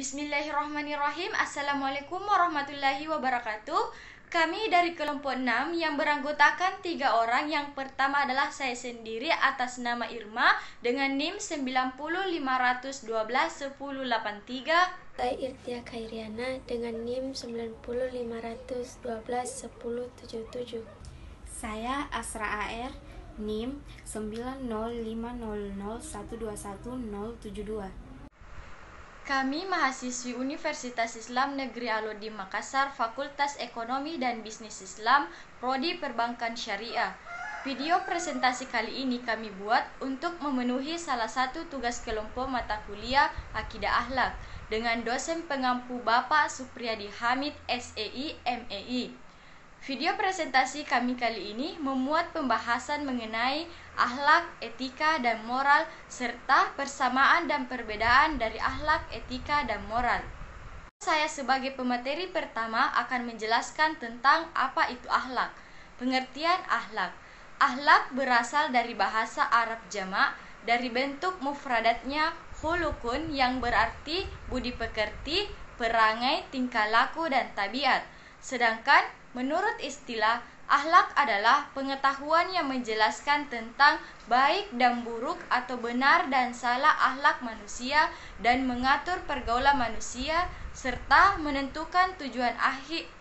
Bismillahirrahmanirrahim. Assalamualaikum warahmatullahi wabarakatuh. Kami dari kelompok 6 yang beranggotakan 3 orang. Yang pertama adalah saya sendiri atas nama Irma dengan NIM 905121083. Saya Irtia Khairiana dengan NIM 905121077. Saya Asra AR NIM 90500121072. Kami mahasiswi Universitas Islam Negeri Alauddin Makassar, Fakultas Ekonomi dan Bisnis Islam, Prodi Perbankan Syariah. Video presentasi kali ini kami buat untuk memenuhi salah satu tugas kelompok mata kuliah Akidah Akhlak dengan dosen pengampu Bapak Supriyadi Hamid, SEI, MEI. Video presentasi kami kali ini memuat pembahasan mengenai akhlak, etika, dan moral, serta persamaan dan perbedaan dari akhlak, etika, dan moral. Saya sebagai pemateri pertama akan menjelaskan tentang apa itu akhlak. Pengertian akhlak. Akhlak berasal dari bahasa Arab jamak, dari bentuk mufradatnya khulukun yang berarti budi pekerti, perangai, tingkah laku, dan tabiat. Sedangkan menurut istilah, akhlak adalah pengetahuan yang menjelaskan tentang baik dan buruk atau benar dan salah akhlak manusia dan mengatur pergaulan manusia serta menentukan tujuan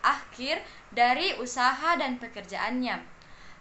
akhir dari usaha dan pekerjaannya.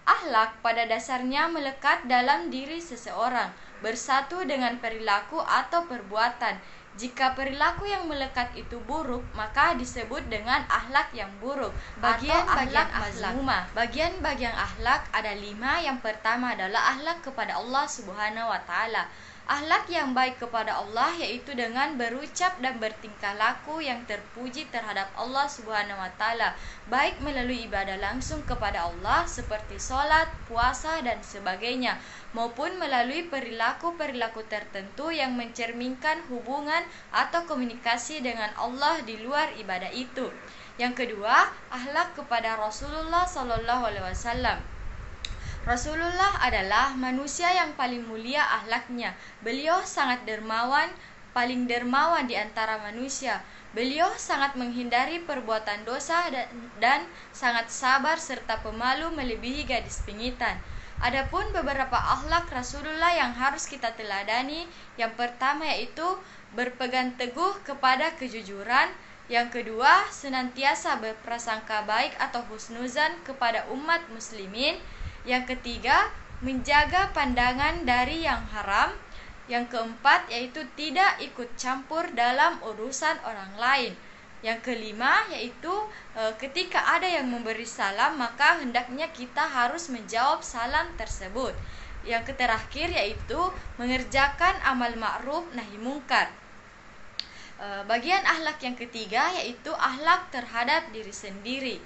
Akhlak pada dasarnya melekat dalam diri seseorang, bersatu dengan perilaku atau perbuatan. Jika perilaku yang melekat itu buruk, maka disebut dengan akhlak yang buruk atau akhlak mazmumah. Bagian-bagian akhlak ada 5. Yang pertama adalah akhlak kepada Allah Subhanahu wa Ta'ala. Akhlak yang baik kepada Allah yaitu dengan berucap dan bertingkah laku yang terpuji terhadap Allah Subhanahu wa Ta'ala, baik melalui ibadah langsung kepada Allah seperti sholat, puasa, dan sebagainya, maupun melalui perilaku-perilaku tertentu yang mencerminkan hubungan atau komunikasi dengan Allah di luar ibadah itu. Yang kedua, akhlak kepada Rasulullah SAW. Rasulullah adalah manusia yang paling mulia akhlaknya. Beliau sangat dermawan, paling dermawan di antara manusia. Beliau sangat menghindari perbuatan dosa dan sangat sabar serta pemalu melebihi gadis pingitan. Adapun beberapa akhlak Rasulullah yang harus kita teladani, yang pertama yaitu berpegang teguh kepada kejujuran. Yang kedua, senantiasa berprasangka baik atau husnuzan kepada umat muslimin. Yang ketiga, menjaga pandangan dari yang haram. Yang keempat, yaitu tidak ikut campur dalam urusan orang lain. Yang kelima, yaitu ketika ada yang memberi salam, maka hendaknya kita harus menjawab salam tersebut. Yang terakhir, yaitu mengerjakan amal ma'ruf nahi mungkar. Bagian akhlak yang ketiga, yaitu akhlak terhadap diri sendiri.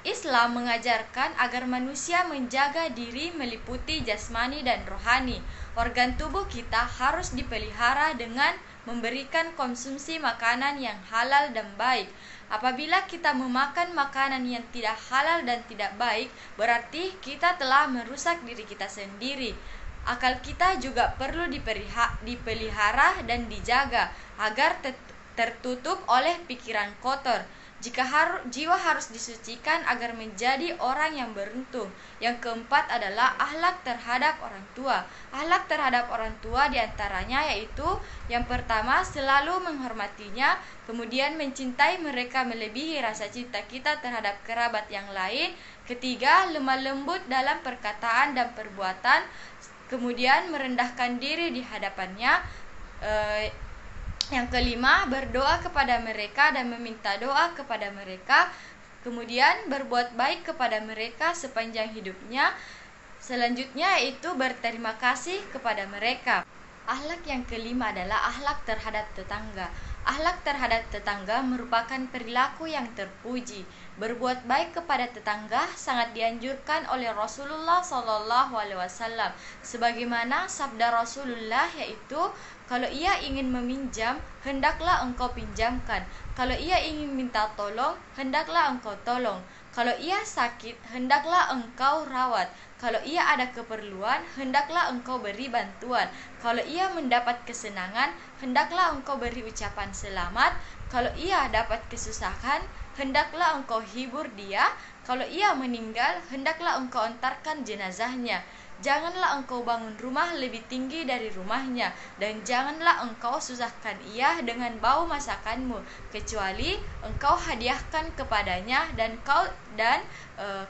Islam mengajarkan agar manusia menjaga diri meliputi jasmani dan rohani. Organ tubuh kita harus dipelihara dengan memberikan konsumsi makanan yang halal dan baik. Apabila kita memakan makanan yang tidak halal dan tidak baik, berarti kita telah merusak diri kita sendiri. Akal kita juga perlu dipelihara dan dijaga agar tertutup oleh pikiran kotor. Jiwa harus disucikan agar menjadi orang yang beruntung. Yang keempat adalah akhlak terhadap orang tua. Akhlak terhadap orang tua diantaranya yaitu yang pertama, selalu menghormatinya, kemudian mencintai mereka melebihi rasa cinta kita terhadap kerabat yang lain. Ketiga, lemah lembut dalam perkataan dan perbuatan, kemudian merendahkan diri di hadapannya. Yang kelima, berdoa kepada mereka dan meminta doa kepada mereka. Kemudian berbuat baik kepada mereka sepanjang hidupnya. Selanjutnya yaitu berterima kasih kepada mereka. Akhlak yang kelima adalah akhlak terhadap tetangga. Akhlak terhadap tetangga merupakan perilaku yang terpuji. Berbuat baik kepada tetangga sangat dianjurkan oleh Rasulullah SAW. Sebagaimana sabda Rasulullah yaitu, kalau ia ingin meminjam, hendaklah engkau pinjamkan. Kalau ia ingin minta tolong, hendaklah engkau tolong. Kalau ia sakit, hendaklah engkau rawat. Kalau ia ada keperluan, hendaklah engkau beri bantuan. Kalau ia mendapat kesenangan, hendaklah engkau beri ucapan selamat. Kalau ia dapat kesusahan, hendaklah engkau hibur dia. Kalau ia meninggal, hendaklah engkau antarkan jenazahnya. Janganlah engkau bangun rumah lebih tinggi dari rumahnya, dan janganlah engkau susahkan ia dengan bau masakanmu, kecuali engkau hadiahkan kepadanya, dan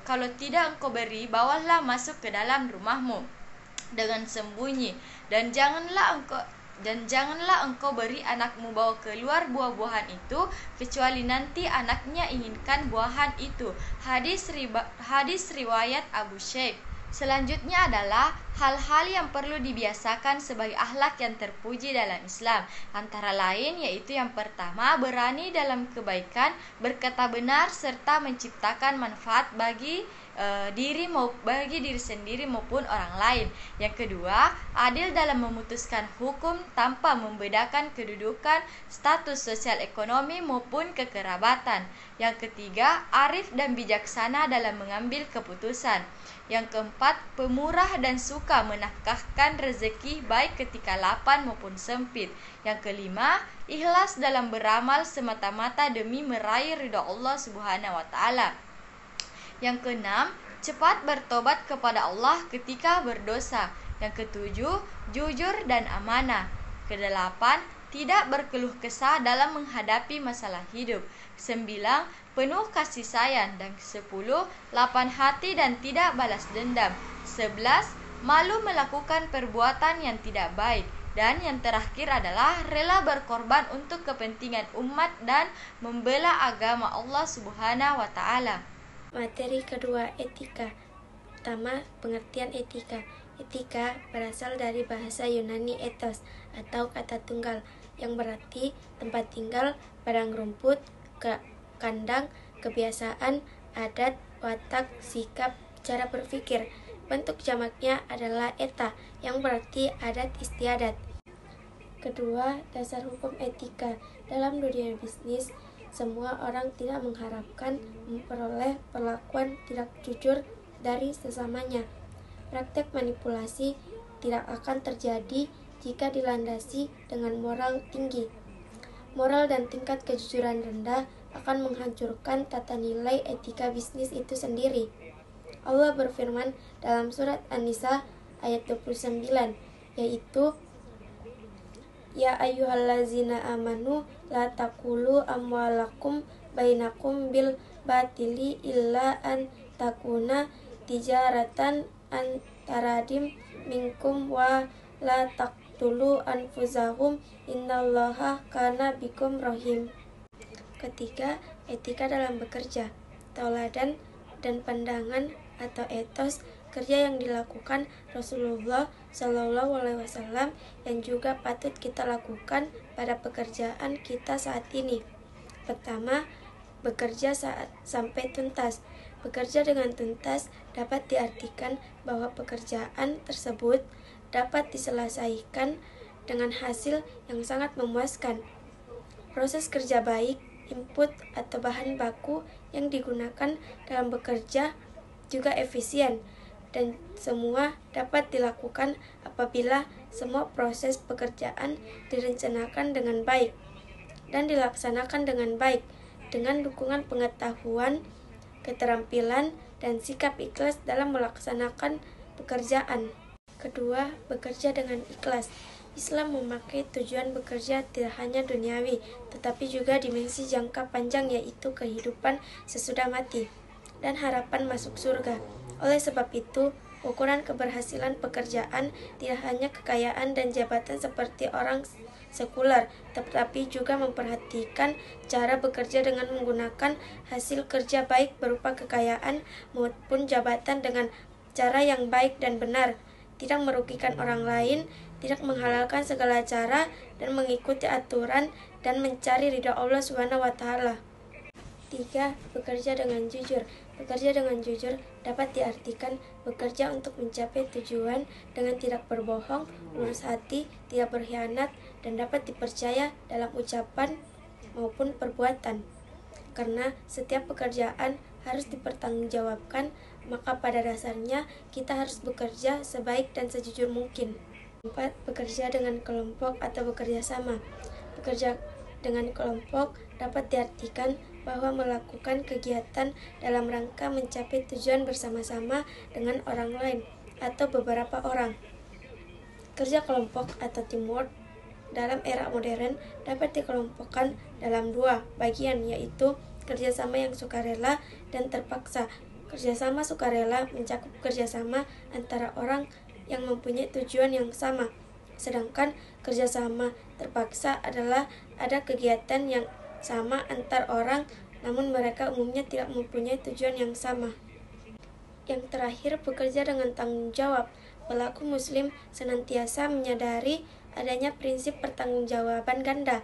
kalau tidak engkau beri, bawalah masuk ke dalam rumahmu dengan sembunyi, dan janganlah engkau beri anakmu bawa keluar buah-buahan itu, kecuali nanti anaknya inginkan buahan itu. Hadis riwayat Abu Shaykh. Selanjutnya adalah hal-hal yang perlu dibiasakan sebagai akhlak yang terpuji dalam Islam. Antara lain yaitu yang pertama, berani dalam kebaikan, berkata benar, serta menciptakan manfaat bagi diri sendiri maupun orang lain. Yang kedua, adil dalam memutuskan hukum tanpa membedakan kedudukan, status sosial ekonomi maupun kekerabatan. Yang ketiga, arif dan bijaksana dalam mengambil keputusan. Yang keempat, pemurah dan suka menafkahkan rezeki baik ketika lapang maupun sempit. Yang kelima, ikhlas dalam beramal semata-mata demi meraih ridha Allah Subhanahu wa taala. Yang keenam, cepat bertobat kepada Allah ketika berdosa. Yang ketujuh, jujur dan amanah. Kedelapan, tidak berkeluh kesah dalam menghadapi masalah hidup. 9. Penuh kasih sayang. Dan 10. Lapang hati dan tidak balas dendam. 11. Malu melakukan perbuatan yang tidak baik. Dan yang terakhir adalah rela berkorban untuk kepentingan umat dan membela agama Allah Subhanahu wa taala. Materi kedua, etika. Pertama, pengertian etika. Etika berasal dari bahasa Yunani ethos atau kata tunggal yang berarti tempat tinggal, padang rumput, kandang, kebiasaan, adat, watak, sikap, cara berpikir. Bentuk jamaknya adalah eta yang berarti adat istiadat. Kedua, dasar hukum etika. Dalam dunia bisnis, semua orang tidak mengharapkan memperoleh perlakuan tidak jujur dari sesamanya. Praktek manipulasi tidak akan terjadi jika dilandasi dengan moral tinggi. Moral dan tingkat kejujuran rendah akan menghancurkan tata nilai etika bisnis itu sendiri. Allah berfirman dalam surat An-Nisa ayat 29, yaitu Ya ayyuhallazina amanu la taqulu amwalakum bainakum bil batili illa an takuna tijaratan antaradim minkum wa la taqtulu anfusahum innallaha kana bikum rahim. Ketiga, etika dalam bekerja. Tauladan dan pandangan atau etos kerja yang dilakukan Rasulullah SAW yang juga patut kita lakukan pada pekerjaan kita saat ini. Pertama, bekerja sampai tuntas. Bekerja dengan tuntas dapat diartikan bahwa pekerjaan tersebut dapat diselesaikan dengan hasil yang sangat memuaskan. Proses kerja baik, input atau bahan baku yang digunakan dalam bekerja juga efisien, dan semua dapat dilakukan apabila semua proses pekerjaan direncanakan dengan baik dan dilaksanakan dengan baik dengan dukungan pengetahuan, keterampilan, dan sikap ikhlas dalam melaksanakan pekerjaan. Kedua, bekerja dengan ikhlas. Islam memakai tujuan bekerja tidak hanya duniawi, tetapi juga dimensi jangka panjang, yaitu kehidupan sesudah mati dan harapan masuk surga. Oleh sebab itu, ukuran keberhasilan pekerjaan tidak hanya kekayaan dan jabatan seperti orang sekuler, tetapi juga memperhatikan cara bekerja dengan menggunakan hasil kerja baik berupa kekayaan maupun jabatan dengan cara yang baik dan benar, tidak merugikan orang lain, tidak menghalalkan segala cara, dan mengikuti aturan dan mencari ridha Allah Subhanahu wa taala. 3. Bekerja dengan jujur. Bekerja dengan jujur dapat diartikan bekerja untuk mencapai tujuan dengan tidak berbohong, lurus hati, tidak berkhianat, dan dapat dipercaya dalam ucapan maupun perbuatan. Karena setiap pekerjaan harus dipertanggungjawabkan, maka pada dasarnya kita harus bekerja sebaik dan sejujur mungkin. 4. Bekerja dengan kelompok atau bekerja sama. Bekerja dengan kelompok dapat diartikan bahwa melakukan kegiatan dalam rangka mencapai tujuan bersama-sama dengan orang lain atau beberapa orang. Kerja kelompok atau teamwork dalam era modern dapat dikelompokkan dalam dua bagian, yaitu kerjasama yang sukarela dan terpaksa. Kerjasama sukarela mencakup kerjasama antara orang yang mempunyai tujuan yang sama, sedangkan kerjasama terpaksa adalah ada kegiatan yang sama antar orang, namun mereka umumnya tidak mempunyai tujuan yang sama. Yang terakhir, bekerja dengan tanggung jawab. Pelaku muslim senantiasa menyadari adanya prinsip pertanggungjawaban ganda,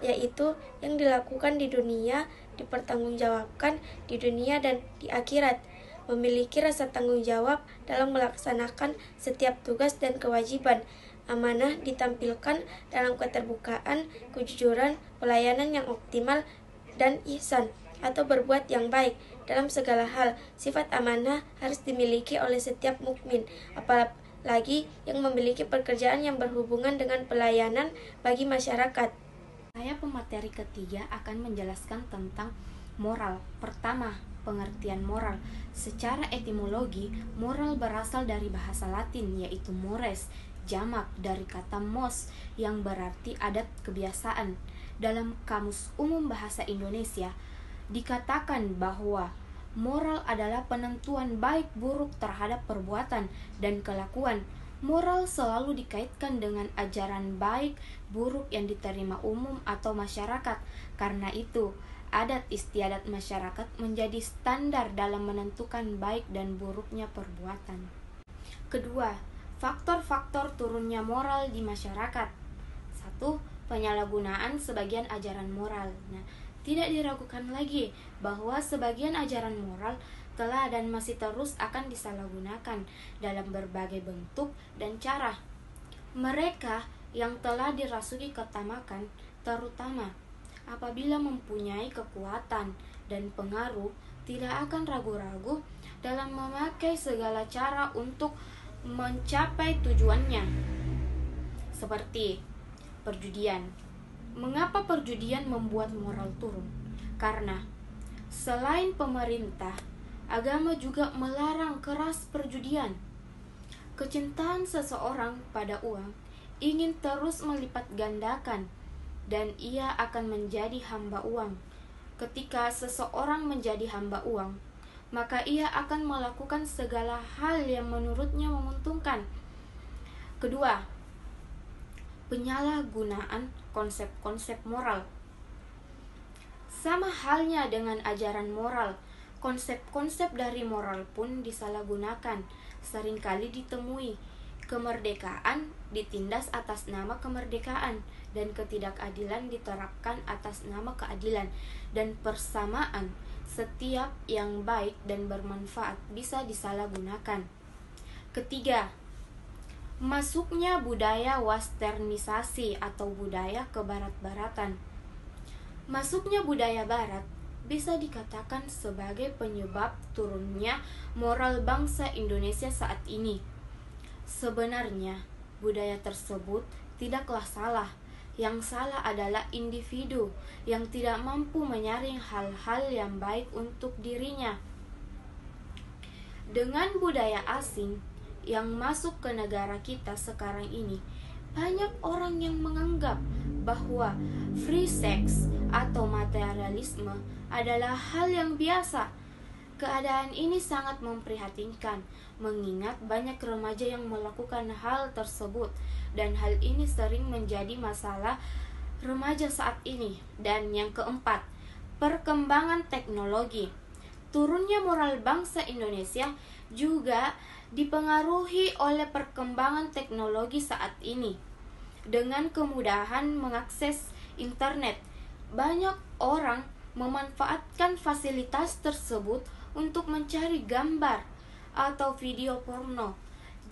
yaitu yang dilakukan di dunia dipertanggungjawabkan di dunia dan di akhirat. Memiliki rasa tanggung jawab dalam melaksanakan setiap tugas dan kewajiban. Amanah ditampilkan dalam keterbukaan, kejujuran, pelayanan yang optimal, dan ihsan atau berbuat yang baik dalam segala hal. Sifat amanah harus dimiliki oleh setiap mukmin, apalagi yang memiliki pekerjaan yang berhubungan dengan pelayanan bagi masyarakat. Saya pemateri ketiga akan menjelaskan tentang moral. Pertama, pengertian moral. Secara etimologi, moral berasal dari bahasa Latin, yaitu mores, jamak dari kata mos yang berarti adat kebiasaan. Dalam Kamus Umum Bahasa Indonesia, dikatakan bahwa moral adalah penentuan baik buruk terhadap perbuatan dan kelakuan. Moral selalu dikaitkan dengan ajaran baik buruk yang diterima umum atau masyarakat. Karena itu, adat istiadat masyarakat menjadi standar dalam menentukan baik dan buruknya perbuatan. Kedua, faktor-faktor turunnya moral di masyarakat. 1. Penyalahgunaan sebagian ajaran moral. Tidak diragukan lagi bahwa sebagian ajaran moral telah dan masih terus akan disalahgunakan dalam berbagai bentuk dan cara. Mereka yang telah dirasuki ketamakan, terutama apabila mempunyai kekuatan dan pengaruh, tidak akan ragu-ragu dalam memakai segala cara untuk mencapai tujuannya. Seperti perjudian. Mengapa perjudian membuat moral turun? Karena selain pemerintah, agama juga melarang keras perjudian. Kecintaan seseorang pada uang ingin terus melipat gandakan, dan ia akan menjadi hamba uang. Ketika seseorang menjadi hamba uang, maka ia akan melakukan segala hal yang menurutnya menguntungkan. Kedua, penyalahgunaan konsep-konsep moral. Sama halnya dengan ajaran moral, konsep-konsep dari moral pun disalahgunakan. Seringkali ditemui kemerdekaan ditindas atas nama kemerdekaan, dan ketidakadilan diterapkan atas nama keadilan, dan persamaan setiap yang baik dan bermanfaat bisa disalahgunakan. Ketiga, masuknya budaya westernisasi atau budaya kebarat-baratan. Masuknya budaya barat bisa dikatakan sebagai penyebab turunnya moral bangsa Indonesia saat ini. Sebenarnya, budaya tersebut tidaklah salah. Yang salah adalah individu yang tidak mampu menyaring hal-hal yang baik untuk dirinya. Dengan budaya asing yang masuk ke negara kita sekarang ini, banyak orang yang menganggap bahwa free sex atau materialisme adalah hal yang biasa. Keadaan ini sangat memprihatinkan, mengingat banyak remaja yang melakukan hal tersebut, dan hal ini sering menjadi masalah remaja saat ini. Dan yang keempat, perkembangan teknologi. Turunnya moral bangsa Indonesia juga dipengaruhi oleh perkembangan teknologi saat ini. Dengan kemudahan mengakses internet, banyak orang memanfaatkan fasilitas tersebut untuk mencari gambar atau video porno.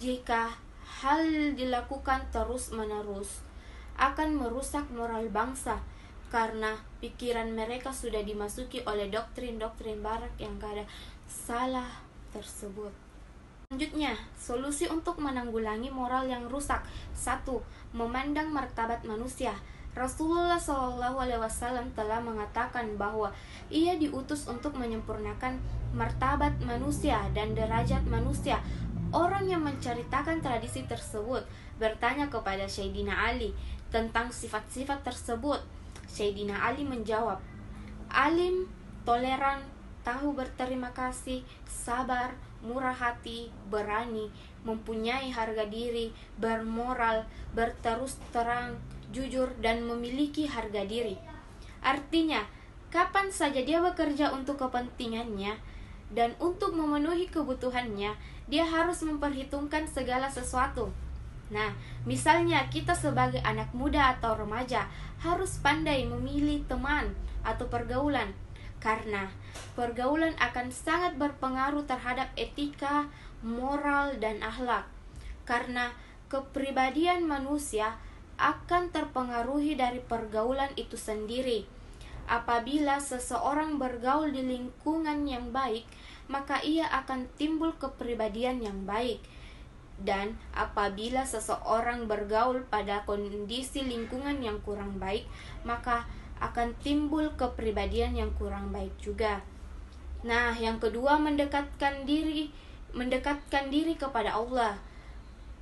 Jika hal dilakukan terus-menerus, akan merusak moral bangsa. karena pikiran mereka sudah dimasuki oleh doktrin-doktrin barat yang kada salah tersebut. Selanjutnya, solusi untuk menanggulangi moral yang rusak. 1. Memandang martabat manusia. Rasulullah SAW telah mengatakan bahwa ia diutus untuk menyempurnakan martabat manusia dan derajat manusia. Orang yang menceritakan tradisi tersebut bertanya kepada Sayyidina Ali tentang sifat-sifat tersebut. Sayyidina Ali menjawab, alim, toleran, tahu berterima kasih, sabar, murah hati, berani, mempunyai harga diri, bermoral, berterus terang, jujur, dan memiliki harga diri. Artinya, kapan saja dia bekerja untuk kepentingannya dan untuk memenuhi kebutuhannya, dia harus memperhitungkan segala sesuatu. Nah, misalnya kita sebagai anak muda atau remaja harus pandai memilih teman atau pergaulan, karena pergaulan akan sangat berpengaruh terhadap etika, moral, dan akhlak. Karena kepribadian manusia akan terpengaruhi dari pergaulan itu sendiri. Apabila seseorang bergaul di lingkungan yang baik, maka ia akan timbul kepribadian yang baik. Dan apabila seseorang bergaul pada kondisi lingkungan yang kurang baik, maka akan timbul kepribadian yang kurang baik juga. Nah, yang kedua, mendekatkan diri kepada Allah.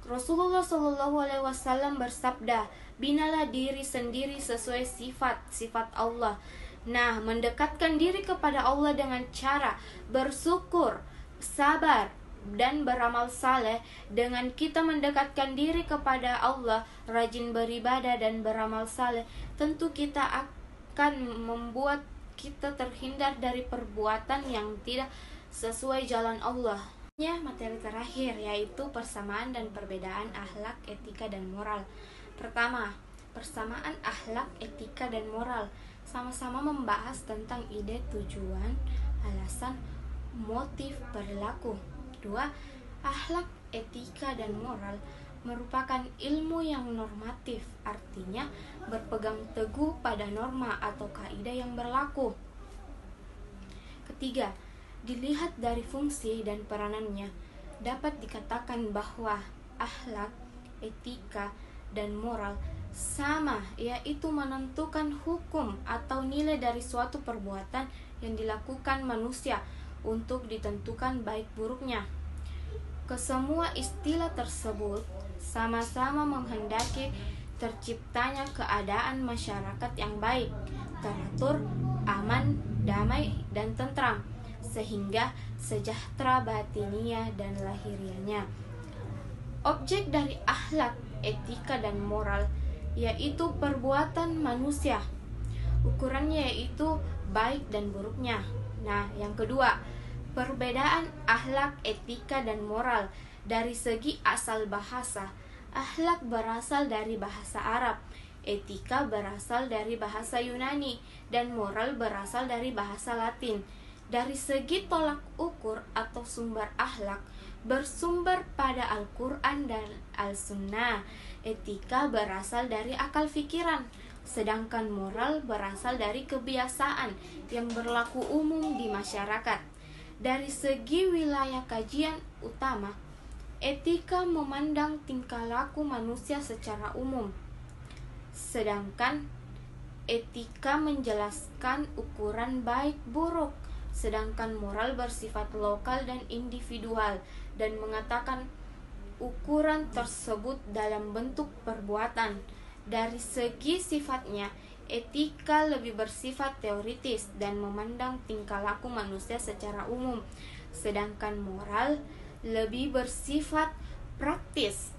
Rasulullah SAW bersabda, binalah diri sendiri sesuai sifat Allah. Nah, mendekatkan diri kepada Allah dengan cara bersyukur, sabar, dan beramal saleh. Dengan kita mendekatkan diri kepada Allah, rajin beribadah dan beramal saleh, tentu kita akan membuat kita terhindar dari perbuatan yang tidak sesuai jalan Allah. Materi terakhir yaitu persamaan dan perbedaan akhlak, etika, dan moral. Pertama, persamaan akhlak, etika, dan moral sama-sama membahas tentang ide, tujuan, alasan, motif, perilaku. 2. Akhlak, etika, dan moral merupakan ilmu yang normatif, artinya berpegang teguh pada norma atau kaidah yang berlaku. Ketiga, dilihat dari fungsi dan peranannya, dapat dikatakan bahwa akhlak, etika, dan moral sama, yaitu menentukan hukum atau nilai dari suatu perbuatan yang dilakukan manusia untuk ditentukan baik buruknya. Kesemua istilah tersebut sama-sama menghendaki terciptanya keadaan masyarakat yang baik, teratur, aman, damai, dan tentram, sehingga sejahtera batiniah dan lahiriahnya. Objek dari akhlak, etika, dan moral yaitu perbuatan manusia. Ukurannya yaitu baik dan buruknya. Nah, yang kedua, perbedaan akhlak, etika, dan moral dari segi asal bahasa. Akhlak berasal dari bahasa Arab, etika berasal dari bahasa Yunani, dan moral berasal dari bahasa Latin. Dari segi tolak ukur atau sumber akhlak, bersumber pada Al-Quran dan Al-Sunnah. Etika berasal dari akal pikiran, sedangkan moral berasal dari kebiasaan yang berlaku umum di masyarakat. Dari segi wilayah kajian utama, etika memandang tingkah laku manusia secara umum, sedangkan etika menjelaskan ukuran baik buruk, sedangkan moral bersifat lokal dan individual dan mengatakan ukuran tersebut dalam bentuk perbuatan. Dari segi sifatnya, etika lebih bersifat teoritis dan memandang tingkah laku manusia secara umum, sedangkan moral lebih bersifat praktis